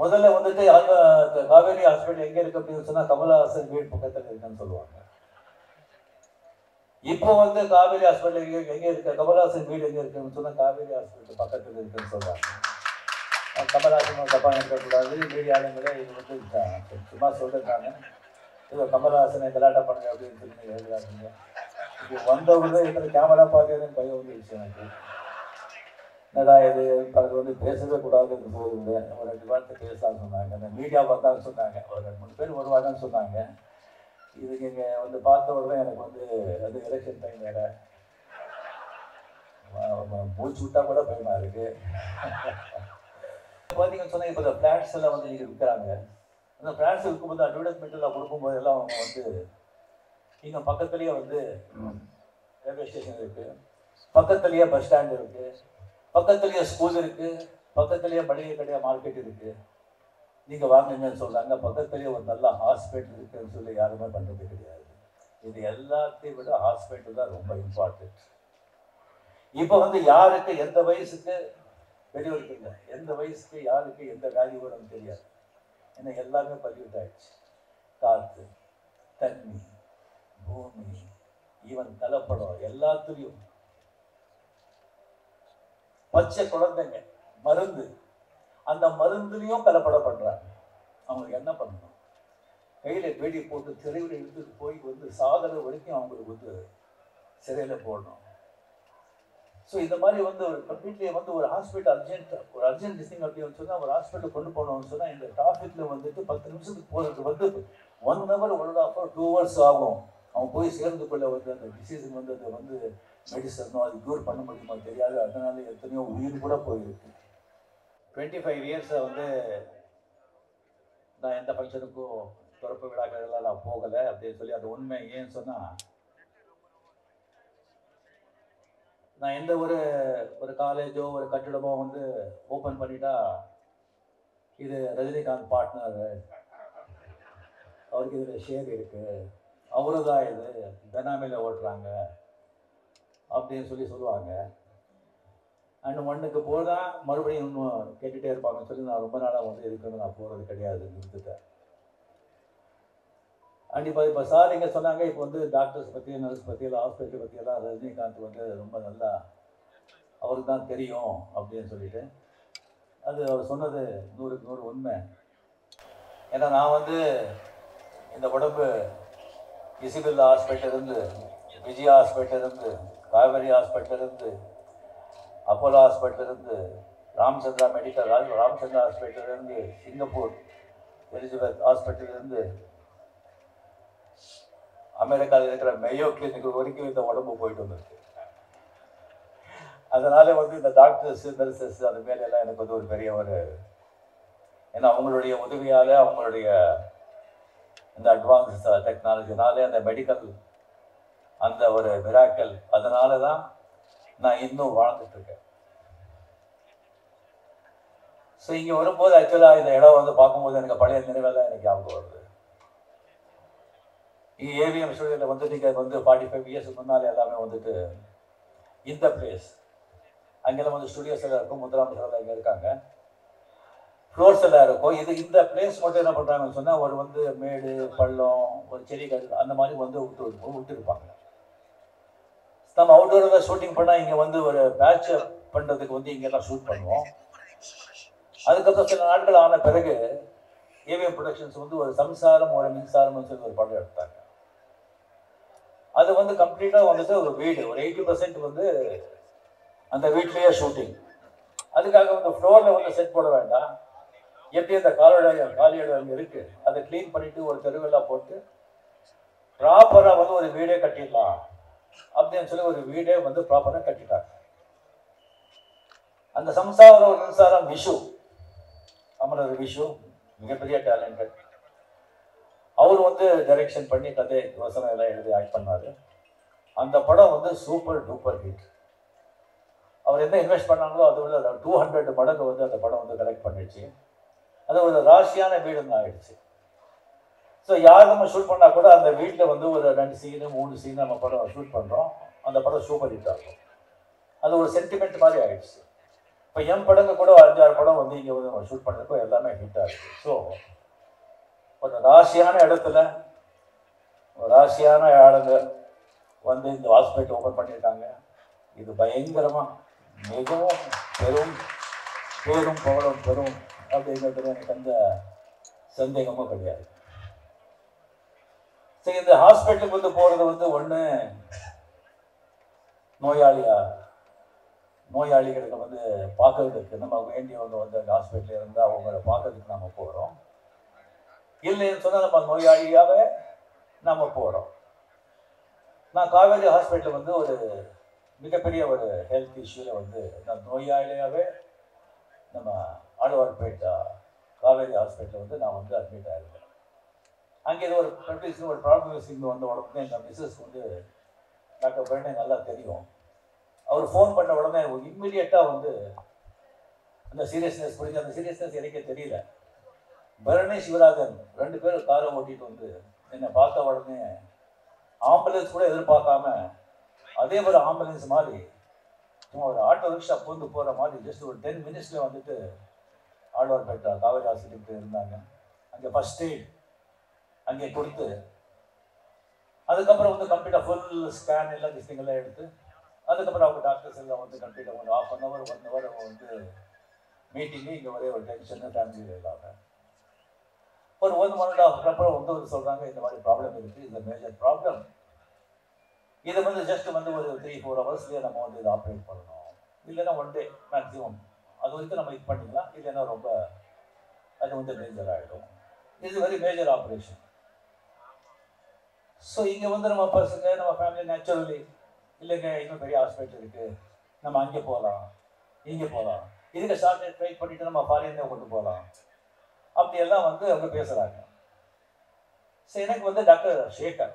முதல்ல வந்துட்டு அவங்க காவேரி ஹாஸ்பிட்டல் எங்க இருக்கு அப்படின்னு சொன்னா கமலஹாசன் வீடு பக்கத்துல இருக்குன்னு சொல்லுவாங்க. இப்போ வந்து காவேரி ஹாஸ்பிட்டல் எங்க இருக்கு, கமலஹாசன் வீடு எங்க இருக்குன்னு சொன்னா காவேரி ஹாஸ்பிட்டல் பக்கத்துல இருக்குன்னு சொல்றாங்க. கமலஹாசன் தப்பா நினைக்கக்கூடாது, மீடியாளுங்களே இது வந்து சும்மா சொல்லிருக்காங்க. இது கமலஹாசனை கலாட்டா பண்ணுங்க அப்படின்னு சொல்லி எழுதுறாங்க. இப்போ வந்தவங்க எத்தனை கேமரா பார்க்கறதுன்னு பயம் வந்துருச்சு எனக்கு. என்னடா இது அது வந்து பேசவே கூடாதுன்னு போகுது. ஒரு 2 வாரத்தை பேசலாம்னு சொன்னாங்க. அந்த மீடியா பார்த்தான்னு சொன்னாங்க. ஒரு 2-3 பேர் வருவாங்கன்னு சொன்னாங்க. இதுக்கு இங்கே வந்து பார்த்த உடனே எனக்கு வந்து அது எலெக்ஷன் டைம் வேற, மூச்சு விட்டா கூட பயமா இருக்கு. பார்த்தீங்கன்னு சொன்னால் இப்போ இந்த ஃப்ளாட்ஸ் எல்லாம் வந்து நீங்கள் விற்கிறாங்க. அந்த ஃப்ளாட்ஸ் விற்கும்போது அட்வர்டைஸ்மெண்ட் எல்லாம் கொடுக்கும்போது எல்லாம் அவங்க வந்து இங்கே பக்கத்துலேயே வந்து ரயில்வே ஸ்டேஷன் இருக்குது, பக்கத்துலேயே பஸ் ஸ்டாண்ட் இருக்குது, பக்கத்துலேயே ஸ்கூல் இருக்குது, பக்கத்துலேயே மளிகை கடையா மார்க்கெட் இருக்குது. நீங்கள் வாங்குங்கன்னு சொல்கிறாங்க. பக்கத்துலேயே ஒரு நல்ல ஹாஸ்பிட்டல் இருக்குதுன்னு சொல்லி யாருமே பண்ணுறது கிடையாது. இது எல்லாத்தையும் விட ஹாஸ்பிட்டல் தான் ரொம்ப இம்பார்ட்டன்ட். இப்போ வந்து யாருக்கு எந்த வயசுக்கு வெளியூருக்கு இல்லை, எந்த வயசுக்கு யாருக்கு எந்த வியாதி வரும்னு தெரியாது. ஏன்னா எல்லாமே பல்யூட் ஆயிடுச்சு. காற்று, தண்ணி, பூமி, ஈவன் கலப்படம் எல்லாத்துலேயும். பச்சை குழந்தைங்க மருந்து, அந்த மருந்துலையும் கலப்படம் பண்றாங்க. அவங்களுக்கு என்ன பண்ணணும்? கையில வேடி போட்டு தெருவில் எடுத்துட்டு போய் வந்து சாதனை வரைக்கும் அவங்களுக்கு வந்து சிறையில போடணும். ஸோ இந்த மாதிரி வந்து ஒரு கம்ப்ளீட்லி வந்து ஒரு ஹாஸ்பிட்டல் அர்ஜென்ட் டிஸ்டிங் அப்படின்னு சொன்னால் ஒரு ஹாஸ்பிட்டல் கொண்டு போகணும்னு சொன்னால் இந்த டிராஃபிக்ல வந்துட்டு 10 நிமிஷத்துக்கு போகிறது வந்து 1 hour 1.5 hour 2 hours ஆகும். அவன் போய் சேர்ந்துக்குள்ள வந்து அந்த டிசீஸ் வந்து அதை வந்து மெடிசனோ அது க்யூர் பண்ண முடியுமா தெரியாது. அதனால எத்தனையோ உயிர் கூட போயிருக்கு. 25 இயர்ஸை வந்து நான் எந்த ஃபங்க்ஷனுக்கும் திறப்பு விழாக்கள்லாம் நான் போகலை அப்படின்னு சொல்லி அது உண்மை. ஏன்னு சொன்னால் நான் எந்த ஒரு காலேஜோ ஒரு கட்டிடமோ வந்து ஓப்பன் பண்ணிட்டா இது ரஜினிகாந்த் பார்ட்னர், அவருக்கு இதில் ஷேர் இருக்கு, அவரு தான் இது பெனாமியில் ஓட்டுறாங்க அப்படின்னு சொல்லுவாங்க. அண்ட் ஒன்றுக்கு போதான் மறுபடியும் இன்னும் கேட்டுகிட்டே இருப்பாங்கன்னு சொல்லி நான் ரொம்ப நாளாக வந்து இதுக்கு நான் போகிறது கிடையாது, நிறுத்துட்டேன். அண்ட் இப்போ சார் இங்கே சொன்னாங்க, இப்போ வந்து டாக்டர்ஸ் பற்றி, நர்ஸ் பற்றி, ஹாஸ்பிட்டல் பற்றியெல்லாம் ரஜினிகாந்த் வந்து ரொம்ப நல்லா அவருக்கு தான் தெரியும் அப்படின்னு சொல்லிட்டு, அது அவர் சொன்னது 100க்கு 100 உண்மை. ஏன்னா நான் வந்து இந்த உடம்பு இசிபில்லா ஹாஸ்பிட்டல் இருந்து, விஜயா ஹாஸ்பிட்டல் இருந்து, காவேரி ஹாஸ்பிட்டல் இருந்து, அப்போலோ ஹாஸ்பிட்டல் இருந்து, ராமச்சந்திரா மெடிக்கல் ராமச்சந்திரா ஹாஸ்பிட்டல் இருந்து, சிங்கப்பூர் எலிசபெத் ஹாஸ்பிட்டல் இருந்து, அமெரிக்காவில் இருக்கிற மேயோ கிளினிக் வரைக்கும் இந்த உடம்பு போயிட்டு வந்துருக்கு. அதனால வந்து இந்த டாக்டர்ஸ் நர்சஸ் அது மேல எல்லாம் எனக்கு வந்து ஒரு பெரிய ஏன்னா அவங்களுடைய உதவியால, அவங்களுடைய இந்த அட்வான்ஸ் டெக்னாலஜினால, அந்த மெடிக்கல் அந்த ஒரு மிராக்கல், அதனால தான் நான் இன்னும் வாழ்ந்துட்டு இருக்கேன். ஸோ இங்கே வரும்போது ஆக்சுவலாக இந்த இடம் வந்து பார்க்கும்போது எனக்கு பழைய நினைவெல்லாம் எனக்கு ஞாபகம் வருது. இங்கே ஏவிஎம் ஸ்டுடியோவில் வந்து நீங்கள் வந்து 45 இயர்ஸ் முன்னாலே எல்லாமே வந்துட்டு இந்த பிளேஸ், அங்கெல்லாம் வந்து ஸ்டுடியோஸ் எல்லாம் இருக்கும், முத்துராமன் இங்கே இருக்காங்க, ஃப்ளோர்ஸ் எல்லாம் இருக்கும். இந்த பிளேஸ் மட்டும் என்ன பண்ணுறாங்கன்னு சொன்னால் ஒரு வந்து மேடு பள்ளம், ஒரு செடிகள் அந்த மாதிரி வந்து விட்டுருப்பாங்க. நம்ம அவுட்டோரில் ஷூட்டிங் பண்ணால் இங்கே வந்து ஒரு பேட்ச் பண்ணுறதுக்கு வந்து இங்கெல்லாம் ஷூட் பண்ணுவோம். அதுக்கப்புறம் சில நாட்கள் ஆன பிறகு ஏவிஎம் ப்ரொடக்ஷன்ஸ் வந்து ஒரு சம்சாரம் ஒரு மின்சாரம்னு சொல்லி ஒரு படம் எடுத்தாங்க. அது வந்து கம்ப்ளீட்டாக வந்துட்டு ஒரு வீடு, ஒரு 80% வந்து அந்த வீட்லேயே ஷூட்டிங். அதுக்காக வந்து ஃப்ளோரில் வந்து செட் போட வேண்டாம், எப்படி அந்த காலியிடம் அங்கே இருக்குது அதை க்ளீன் பண்ணிவிட்டு ஒரு தெருவெல்லாம் போட்டு ப்ராப்பராக வந்து ஒரு வீடே கட்டிடலாம் அப்படின்னு சொல்லி ஒரு வீடே வந்து ப்ராப்பராக கட்டிட்டாங்க. அந்த சம்சாரம் ஒரு மின்சாரம் விஷு, அமரர் விஷு மிகப்பெரிய டேலண்டட். அவர் வந்து டைரக்ஷன் பண்ணி கதை வசனம் எல்லாம் எழுதி ஆக்ட் பண்ணாரு. அந்த படம் வந்து சூப்பர் டூப்பர் ஹிட். அவர் என்ன இன்வெஸ்ட் பண்ணாங்களோ அது வந்து 200 மடங்கு வந்து அந்த படம் வந்து கலெக்ட் பண்ணிடுச்சு. அது ஒரு ராசியான வீடுன்னு ஆயிடுச்சு. ஸோ யார் நம்ம ஷூட் பண்ணால் கூட அந்த வீட்டில் வந்து ஒரு 2 சீனு 3 சீனு நம்ம படம் ஷூட் பண்ணுறோம், அந்த படம் சூப்பர் ஹிட் ஆகும். அது ஒரு சென்டிமெண்ட் மாதிரி ஆயிடுச்சு. இப்போ என் படங்க கூட 5-6 படம் வந்து இங்கே வந்து ஷூட் பண்ணிருக்கோம், எல்லாமே ஹிட்டாக இருக்குது. ஸோ ஒரு ராசியான இடத்துல ஒரு ராசியான ஆளுங்க வந்து இந்த ஹாஸ்பிட்டல் ஓப்பன் பண்ணியிருக்காங்க. இது பயங்கரமாக மிகவும் பெரும் பேரும் புகழும் பெரும் அப்படிங்கிறதுல எனக்கு எந்த சந்தேகமும் கிடையாது. சரி, இந்த ஹாஸ்பிட்டலுக்கு வந்து போகிறது வந்து ஒன்று நோயாளிகளுக்கு வந்து பார்க்கறதுக்கு நம்ம வேண்டியவங்க வந்து அந்த ஹாஸ்பிட்டலில் இருந்தால் அவங்கள பார்க்கறதுக்கு நம்ம போகிறோம். இல்லைன்னு சொன்னால் நம்ம நோயாளியாக நம்ம போகிறோம். நான் காவேரி ஹாஸ்பிட்டலில் வந்து ஒரு மிகப்பெரிய ஒரு ஹெல்த் இஷ்யூவில் வந்து நான் நோயாளியாகவே நம்ம ஆழ்வார்பேட்டை காவேரி ஹாஸ்பிட்டலில் வந்து நான் வந்து அட்மிட் ஆகிருக்கேன். அங்கே ஏதோ ஒரு ப்ராப்ளம் வந்த உடனே எங்கள் மிஸ்ஸஸ் வந்து டாக்டர் பரணி நல்லா தெரியும். அவர் ஃபோன் பண்ண உடனே இம்மிடியட்டாக வந்து அந்த சீரியஸ்னஸ் புரிஞ்சு, அந்த சீரியஸ்னஸ் எனக்கே தெரியல. பரணி சிவராஜன் 2 பேரும் காரை ஓட்டிட்டு வந்து என்னை பார்த்த உடனே ஆம்புலன்ஸ் கூட எதிர்பார்க்காம அதே ஒரு ஆம்புலன்ஸ் மாதிரி சும்மா ஒரு ஆட்டோ ரிக்ஷா பூந்து போகிற மாதிரி ஜஸ்ட் ஒரு 10 மினிட்ஸில் வந்துட்டு ஆழ்வார்பேட்டை காவேரி ஹாஸ்பிட்டலுக்கு இருந்தாங்க. அங்கே ஃபர்ஸ்ட் எய்ட் அங்கே கொடுத்து அதுக்கப்புறம் வந்து கம்ப்ளீட்டாக ஃபுல் ஸ்கேன் எல்லாம் டிஸ்டிங்கெல்லாம் எடுத்து அதுக்கப்புறம் அவங்க டாக்டர்ஸ் எல்லாம் வந்து கம்ப்ளீட்டாக ஒரு 1/2 hour 1 hour அவங்க வந்து மீட்டிங்கு இங்கே ஒரே ஒரு டென்ஷனு ஃபேமிலியில் இல்லாமல் ஒரு 1 1.5 hour அப்புறம் வந்து ஒரு சொல்கிறாங்க இந்த மாதிரி ப்ராப்ளம் இருக்குது, இந்த மேஜர் ப்ராப்ளம், இதை வந்து ஜஸ்ட் வந்து ஒரு 3-4 ஹவர்ஸ்லேயே நம்ம வந்து இதை ஆப்ரேட் பண்ணணும், இல்லைன்னா 1 day மேக்ஸிமம் அது வரைக்கும் நம்ம இது பண்ணிக்கலாம், இல்லைன்னா ரொம்ப அது வந்து மேஜர் ஆகிடும். இது வெரி மேஜர் ஆப்ரேஷன். ஸோ இங்கே வந்து நம்ம பசங்க நம்ம ஃபேமிலி நேச்சுரலி இல்லைங்க இன்னும் பெரிய ஹாஸ்பிட்டல் இருக்குது, நம்ம அங்கே போகலாம் இங்கே போகலாம், இதுக்கு ஷார்ட் ட்ரை பண்ணிவிட்டு நம்ம ஃபாரினே கொண்டு போகலாம் அப்படியெல்லாம் வந்து அவங்க பேசுகிறாங்க. ஸோ எனக்கு வந்து டாக்டர் சேகர்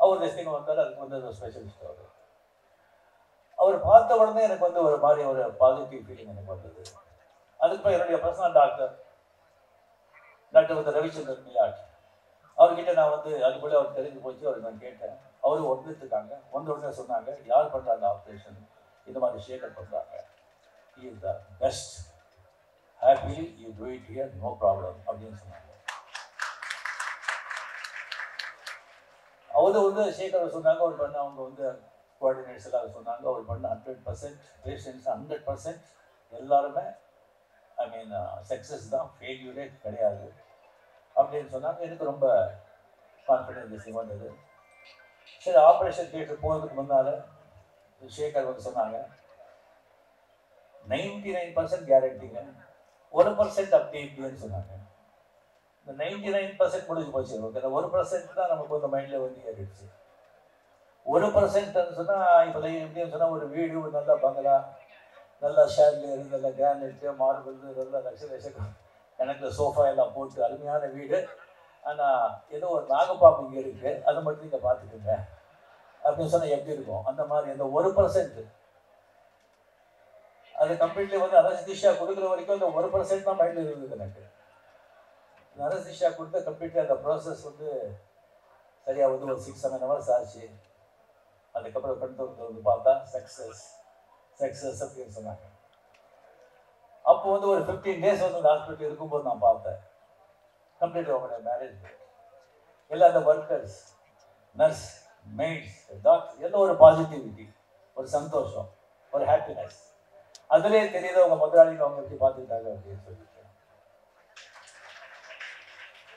அவர் டெஸ்டிங் வந்தால் அதுக்கு வந்து ஸ்பெஷலிஸ்ட் அவர் பார்த்த உடனே எனக்கு வந்து ஒரு மாதிரி ஒரு பாசிட்டிவ் ஃபீலிங் எனக்கு வந்தது. அதுக்கப்புறம் என்னுடைய பர்சனல் டாக்டர் வந்து ரவிச்சந்திரன் மிலாட் அவர்கிட்ட நான் வந்து அதுக்குள்ளே அவர் தெரிஞ்சு போச்சு. அவர் நான் கேட்டேன், அவரும் ஒன்றுத்துக்காங்க உடனே சொன்னாங்க யார் பண்ணுறாங்க ஆப்ரேஷன், இந்த மாதிரி சேகர் பண்ணுறாங்க, he is the best, happily you do it here, no problem அப்படின்னு சொன்னாங்க. அவரு வந்து சேகர் சொன்னாங்க அவர் பண்ண அவங்க வந்து கோஆர்டினேட்ஸ் எல்லாம் சொன்னாங்க அவர் பண்ண 100% பேஷண்ட்ஸ் 100% எல்லாருமே ஐ மீன் சக்ஸஸ் தான், ஃபெயில்யூரே கிடையாது அப்படின்னு சொன்னாங்க. எனக்கு ரொம்ப கான்ஃபிடென்ஸ் வந்தது. சரி, ஆப்ரேஷன் தியேட்டர் போகிறதுக்கு முன்னால் சேகர் வந்து சொன்னாங்க 99% கேரண்டிங்க, 1% அப்படி இப்படின்னு சொன்னாங்க. இந்த 99% முடிஞ்சு போச்சு. ஓகே, 1% தான் நமக்கு வந்து மைண்டில் வந்து ஏறிடுச்சு. 1% சொன்னால் இப்போ எப்படின்னு சொன்னால் ஒரு வீடு, ஒரு நல்ல பங்களா, நல்லா ஷேர்லேரு, நல்ல கிரானைட்டு, மார்பிள், நல்ல லட்சம் எனக்கு சோஃபா எல்லாம் போட்டு அருமையான வீடு, ஆனால் ஏதோ ஒரு நாகப்பாம்பு இங்கே இருக்குது, அதை மட்டும் நீங்கள் பார்த்துக்குங்க அப்படின்னு சொன்னால் எப்படி இருக்கும்? அந்த மாதிரி அந்த 1% அது கம்ப்ளீட்லி வந்து அனஸ்தீசியா கொடுக்குற வரைக்கும் அந்த 1% தான் மைண்டில் இருந்தது எனக்கு. அனஸ்தீசியா கொடுத்த கம்ப்ளீட்லி அந்த ப்ராசஸ் வந்து சரியாக வந்து ஒரு 6-7 hours ஆச்சு. அதுக்கப்புறம் கண்ட்ரோல் வந்து பார்த்தா சக்ஸஸ் அப்படின்னு சொன்னாங்க. அப்போ வந்து ஒரு 15 days வந்து அந்த ஹாஸ்பிட்டல் இருக்கும்போது நான் பார்த்தேன் கம்ப்ளீட் அவங்களோட மேரேஜ் எல்லாம் அந்த ஒர்க்கர்ஸ், நர்ஸ், மெய்ட்ஸ், டாக்டர் எல்லாம் ஒரு பாசிட்டிவிட்டி, ஒரு சந்தோஷம், ஒரு ஹாப்பினஸ். அதுலேயே தெரியுது அவங்க முதலாளிகள் அவங்க எப்படி பார்த்துக்கிட்டாங்க அப்படின்னு சொல்லிட்டு.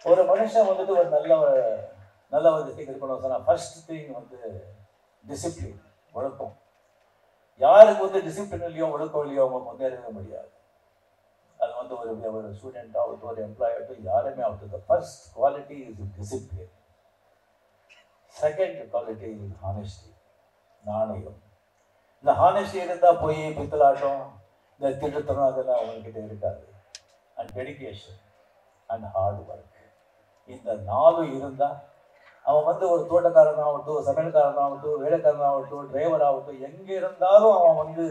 ஒரு மனுஷன் வந்துட்டு ஒரு நல்ல ஒரு திசைக்கு இருக்கணும் சொன்னால் ஃபர்ஸ்ட் திங் வந்து டிசிப்ளின், ஒழுக்கம். யாருக்கு வந்து டிசிப்ளின் இல்லையோ ஒழுக்கம் இல்லையோ அவங்க முன்னேறவே முடியாது. அது வந்து ஒரு ஸ்டூடெண்ட் ஆகட்டும், ஒரு எம்ப்ளாயி ஆகட்டும், யாருமே ஆகட்டும். The first quality is discipline. Second quality is honesty, நாணயம். இந்த ஹானெஸ்டி இருந்தால் போய் பித்தலாட்டம், இந்த திருத்தனம் அதெல்லாம் அவங்கக்கிட்ட இருக்காது. And dedication and hard work, இந்த 4 இருந்தால் அவன் வந்து ஒரு தோட்டக்காரனாகட்டும், சமையல்காரனாகட்டும், வேலைக்காரனாகட்டும், டிரைவர் ஆகட்டும், எங்கே இருந்தாலும் அவன் வந்து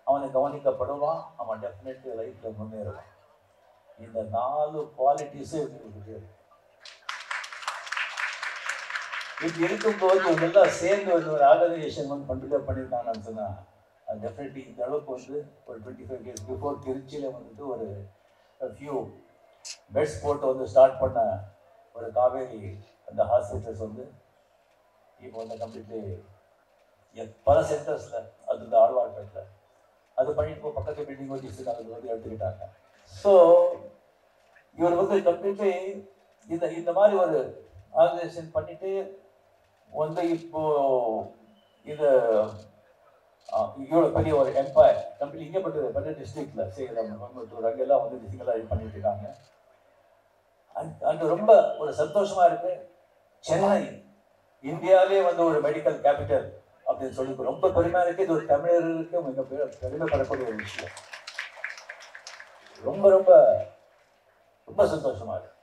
அவனை கவனிக்கப்படுவான், அவன் டெஃபினெட்லி லைஃப்பில் முன்னேறுவான். இந்த 4 குவாலிட்டிஸே இருக்கு. இப்படி இருக்கும்போது இவங்கெல்லாம் சேர்ந்து ஒரு ஆர்கனைசேஷன் வந்து பண்ணியிருக்காங்கன்னு சொன்னால் டெஃபினெட்லி இந்த அளவுக்கு வந்து ஒரு 25 இயர்ஸ் பிஃபோர் திருச்சியில் வந்துட்டு ஒரு ஃபியூ பெட்ஸ் போட்டு வந்து ஸ்டார்ட் பண்ண ஒரு காவேரி அந்த ஹாஸ்பிட்டல்ஸ் வந்து இப்போ வந்து கம்ப்ளீட்லி பல சென்டர்ஸில் அது இந்த ஆழ்வார்பேட்டில் அது பண்ணிட்டு இப்போ பக்கத்து பில்டிங் வந்து அது வந்து எடுத்துக்கிட்டாங்க. ஸோ இவர் வந்து கம்ப்ளீட்லி இந்த மாதிரி ஒரு ஆர்கனைசேஷன் பண்ணிட்டு வந்து இப்போ இது இவ்வளோ பெரிய ஒரு எம்பையர் கம்ப்ளீட் இங்கே பட்டு டிஸ்ட்ரிக்ட்ல சேலம் கோயம்புத்தூர் அங்கெல்லாம் வந்து டிஸ்ட்ரிக்டெல்லாம் இது பண்ணிட்டு இருக்காங்க. அது ரொம்ப ஒரு சந்தோஷமா இருக்கு. சென்னை இந்தியாவிலே வந்து ஒரு மெடிக்கல் கேபிட்டல் அப்படின்னு சொல்லி ரொம்ப பெருமையா இருக்கு. இது ஒரு தமிழர்களுக்கு மிக பெருமைப்படக்கூடிய ஒரு விஷயம். ரொம்ப ரொம்ப ரொம்ப சந்தோஷமா இருக்கு.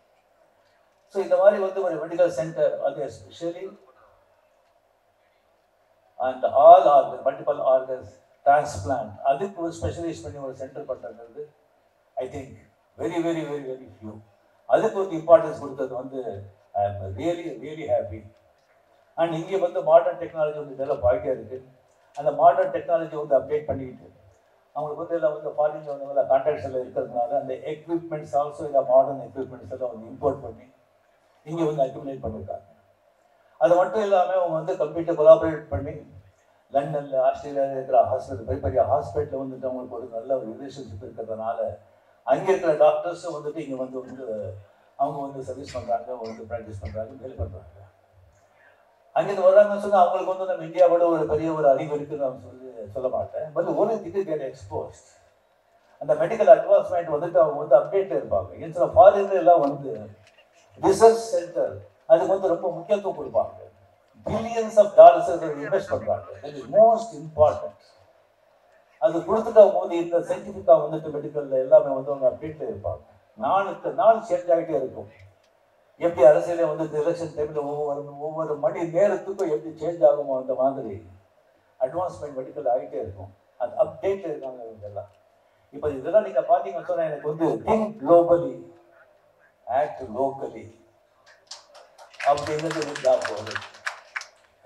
ஸோ இந்த மாதிரி வந்து ஒரு மெடிக்கல் சென்டர் அது especially and all organ multiple organs transplant அதுக்கு ஒரு ஸ்பெஷலைஸ் பண்ணி ஒரு சென்டர் பண்ணுறது I think very very very very few. அதுக்கு ஒரு இம்பார்ட்டன்ஸ் கொடுத்தது வந்து I am really really happy. And இங்கே வந்து மாடர்ன் டெக்னாலஜி வந்து டெவலப் ஆகிட்டே இருக்குது. அந்த மாடர்ன் டெக்னாலஜி வந்து அப்டேட் பண்ணிக்கிட்டு அவங்களுக்கு வந்து எல்லாம் வந்து ஃபாரின்ல வந்து கான்ட்ராக்ட்ஸ் எல்லாம் இருக்கிறதுனால அந்த எக்யூப்மெண்ட்ஸ் ஆல்சோ இல்லை மாடர்ன் எக்யூப்மெண்ட்ஸ் எல்லாம் வந்து இம்போர்ட் பண்ணி இங்கே வந்து அக்யூமுலேட் பண்ணியிருக்காங்க. அது மட்டும் இல்லாமல் அவங்க வந்து கம்ப்ளீட்டாக கொலாபரேட் பண்ணி லண்டனில் ஆஸ்திரேலியாவில் இருக்கிற ஹாஸ்பிட்டல் பெரிய பெரிய ஹாஸ்பிட்டலில் வந்துட்டு அவங்களுக்கு ஒரு நல்ல ஒரு ரிலேஷன்ஷிப் இருக்கிறதுனால அங்கே இருக்கிற டாக்டர்ஸும் வந்துட்டு இங்கே வந்து அவங்க வந்து சர்வீஸ் பண்ணுறாங்க, வந்து ப்ராக்டிஸ் பண்ணுறாங்க, ஹெல்ப் பண்ணுறாங்க. அங்கேருந்து வர்றாங்கன்னு சொன்னால் அவங்களுக்கு வந்து நம்ம இந்தியாவோட ஒரு பெரிய ஒரு அறிவு இருக்குன்னு நான் சொல்ல மாட்டேன். பட் ஒரு இது கேட் எக்ஸ்போஸ் அந்த மெடிக்கல் அட்வான்ஸ்மெண்ட் வந்துட்டு அவங்க வந்து அப்டேட்டில் இருப்பாங்க. ஏன் சில ஃபாரின்ல எல்லாம் வந்து ரிசர்ச் சென்டர் அதுக்கு வந்து ரொம்ப முக்கியத்துவம் கொடுப்பாங்க. பில்லியன்ஸ் ஆஃப் டாலர்ஸ் இன்வெஸ்ட் பண்ணுறாங்க. That is most important. அது கொடுத்துட்டா போது இந்த சயின்டிஃபிக்காக வந்துட்டு மெடிக்கலில் எல்லாமே வந்து அவங்க அப்டேட்டில் இருப்பாங்க. நாளுக்கு நாள் சேஞ்ச் ஆகிட்டே இருக்கும். எப்படி அரசியலே வந்து எலெக்ஷன் டைமில் ஒவ்வொரு மணி நேரத்துக்கும் எப்படி சேஞ்ச் ஆகுமோ அந்த மாதிரி அட்வான்ஸ்மெண்ட் மெடிக்கல் ஆகிட்டே இருக்கும். அது அப்டேட் இருக்காங்க இவங்கெல்லாம். இப்போ இதெல்லாம் நீங்கள் பார்த்தீங்கன்னு சொன்னால் எனக்கு வந்து திங்க் குளோபலி ஆக்ட் லோக்கலி அப்படிங்கிறது போகுது.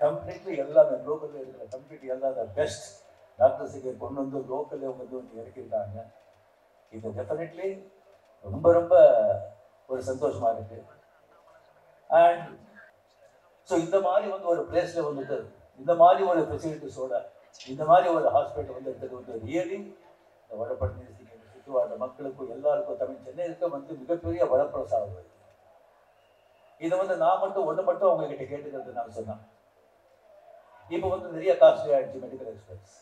கம்ப்ளீட்லி எல்லாமே குளோபலில் இருக்கிற கம்ப்ளீட் எல்லா பெஸ்ட் டாக்டர்ஸுக்கு கொண்டு வந்து லோக்கல்லே வந்து இறக்கியிருக்காங்க. இது டெஃபினெட்லி ரொம்ப ரொம்ப ஒரு சந்தோஷமா இருக்கு. அண்ட் ஸோ இந்த மாதிரி வந்து ஒரு பிளேஸ்ல வந்துட்டு இந்த மாதிரி ஒரு ஃபெசிலிட்டிஸோட இந்த மாதிரி ஒரு ஹாஸ்பிட்டல் வந்து இருக்கிறது வந்து ரியலி இந்த வடபழனி சுற்றுவாட்ட மக்களுக்கும் எல்லாருக்கும் தமிழ் சென்னைக்கு வந்து மிகப்பெரிய வரப்பிரசாதம். இதை வந்து நான் மட்டும் ஒன்று மட்டும் அவங்ககிட்ட கேட்டுக்கிறது நான் சொன்னேன். இப்போ வந்து நிறைய காஸ்ட்லி ஆகிடுச்சு மெடிக்கல் எக்ஸ்பென்ஸ்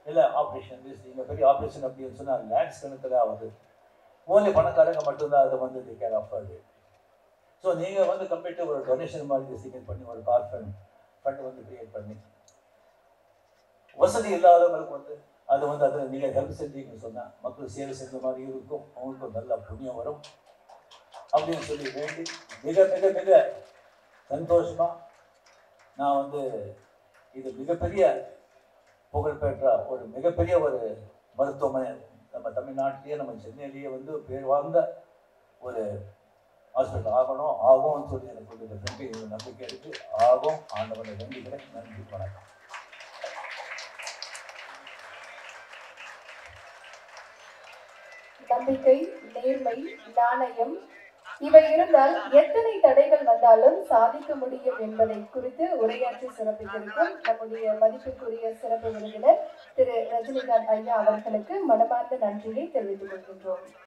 இல்லை ஆப்ரேஷன் நீங்கள் பெரிய ஆப்ரேஷன் அப்படின்னு சொன்னால் லேக்ஸ் கணக்கில் ஆகுது. ஓன்லி பணக்காரங்க மட்டும்தான் அதை வந்து கேர் ஆஃபர்டு. ஸோ நீங்கள் வந்து கம்ப்ளீட்டாக ஒரு டொனேஷன் மாதிரி டிசைன் பண்ணி ஒரு கார்பன் ஃபண்ட் வந்து கிரியேட் பண்ணி வசதி இல்லாதவங்களுக்கு வந்து அது வந்து அதில் நீங்கள் ஹெல்ப் செஞ்சீங்கன்னு சொன்னால் மக்கள் சேவை செஞ்ச மாதிரி இருக்கும், அவங்களுக்கும் நல்ல புண்ணியம் வரும் அப்படின்னு சொல்லி வேண்டி மிக மிக மிக சந்தோஷமாக நான் வந்து இது மிகப்பெரிய புகழ்பெற்ற ஒரு மிகப்பெரிய ஒரு மருத்துவமனை நம்ம தமிழ்நாட்டிலேயே நம்ம சென்னையிலேயே வந்து பேர் வாழ்ந்த ஒரு ஹாஸ்பிட்டல் ஆகும்னு சொல்லி எனக்கு வந்து நம்பிக்கை இருக்கு. ஆகும். ஆண்டவனை வேண்டிக்கிறேன். நன்றி, வணக்கம். நம்பிக்கை, நேர்மை, நாணயம் இவை இருந்தால் எத்தனை தடைகள் வந்தாலும் சாதிக்க முடியும் என்பதை குறித்து உரையாற்றி சிறப்பித்திருக்கும் நம்முடைய மதிப்பிற்குரிய சிறப்பு விருந்தினர் திரு ரஜினிகாந்த் ஐயா அவர்களுக்கு மனமார்ந்த நன்றியை தெரிவித்துக் கொள்கின்றோம்.